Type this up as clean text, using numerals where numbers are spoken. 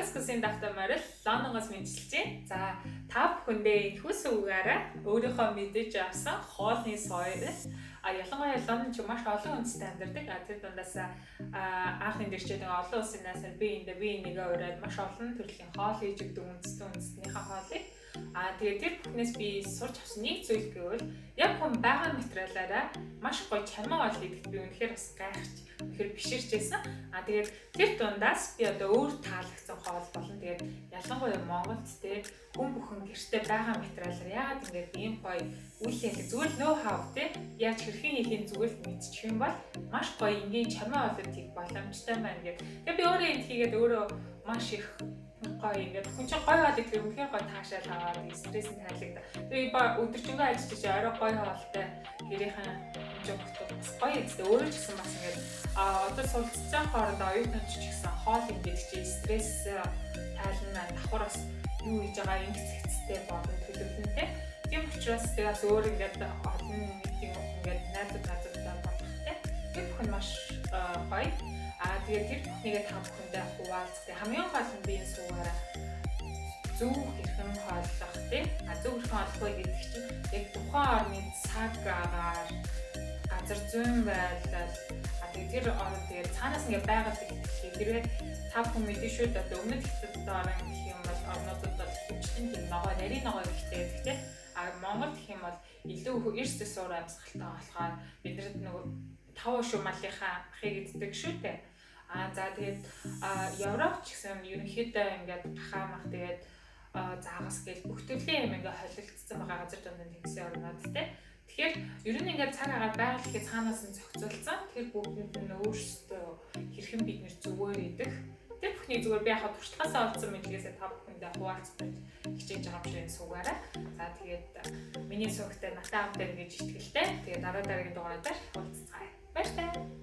Damascus-ийн давтан морил Лондонгоос мэдчилж байна. За та бүхэндээ энэхүү сүүгаараа өөрийнхөө мэдэж авсан хоолны соёл ялангуяа Лондон ч маш олон үндэстэй амьдардаг. Тэр дундаас анхны дэрчээд олон улсын найсаар би энэгээ ураад маш олон төрлийн хоол хийж өгдөг үндэстнийхээ хоолыг тэгээд тэр бүхнээс би сурч авсан нэг зүйл гэвэл яг хүн байгаа материалаараа маш гоё чармаа хоол хийхэд би үнэхээр бас гайхаж үнэхээр биширч байсан. Тэгээд тэр дундаас би одоо өөр таалагдсан хоол болон тэгээд ялангуяа Монголд те хүн бүхэн гэртээ байгаа материалаар яагаад ингэж ийм гоё үйл хэлэг зүгээр нөө хав те яаж хэрхэн хийхин зүгээр мэдчих юм бол маш гоё ингийн чармаа хоолыг хийх боломжтой байна гэдэг. Тэгээд би өөрөө энд хийгээд өөрөө маш их гоё ингээд хүн чинь гоё хоолыг тэр үнэхээр гоё таашаал аваад стресс нь тайлагдаа. Тэгээд өдөржингөө ажиллаж орой гоё хоолтой гэрийнхэн жогтоо бас гоё эцтэй өөрөө ч гэсэн бас ингээд одоо суулцсан хооронд оюутнууд ч гэсэн хоол идэх чинь стресс тайлна давхар бас юу хийж байгаа ингэцэгцтэй болон төлөвлөнтэй. Тийм учраас тэгээд өөр ингээд олон нийтийн ингээд найзуудтай болохтэй. Тэр бүхэн маш гоё. Тэгээд тэр бүхнийгээ та бүхэндээ хуваалцдаг. Хамгийн гол нь би энэ суугаараа зөв хэрхэн хооллох тийм зөв хэрхэн хооллохгүй гэдэг чинь яг тухайн орны цаг агаар газар зүйн байлал тэгээд тэр орн тэгээд цаанаас ингээ байгаль ихтэй хэрвээ та бүхэн мэдэн шүү дээ өмнөд хятад орн гэх юм бол орнуудад бол хөвчтөн тийм ногоо нарийн ногоо ихтэй гэдэг тийм Монгол гэх юм бол илүү эрс засвар амьсгалтай болохоор бидэнд нөгөө тав шумалынхаа ахыг иддэг шүү дээ. За тэгээд Европ ч гэсэн ерөнхийдөө ингээд гахаамах тэгээд заагас гэж бүх төрлийн юм ингээ холилдсон байгаа газар дунд тэнгисийн орнууд те. Тэгэхээр ер нь ингээд цаг агаар байгаль ихээ цаанаас нь зохицуулсан. Тэр бүгдэнд нь өөрсдөө хэрхэн бид нэр зүгээр идэх. Тэр бүхний зүгээр би яхад туршлагаасаа олцсон мэдлэгээсээ та бүхэндээ хуваалцах хичээж байгаа юм шиг энэ суугаараа. За тэгээд миний суугтай натаа хамтаа ингэж итгэлтэй. Тэгээд дараа дараагийн дугаараар уулзцгаая. Баярлалаа.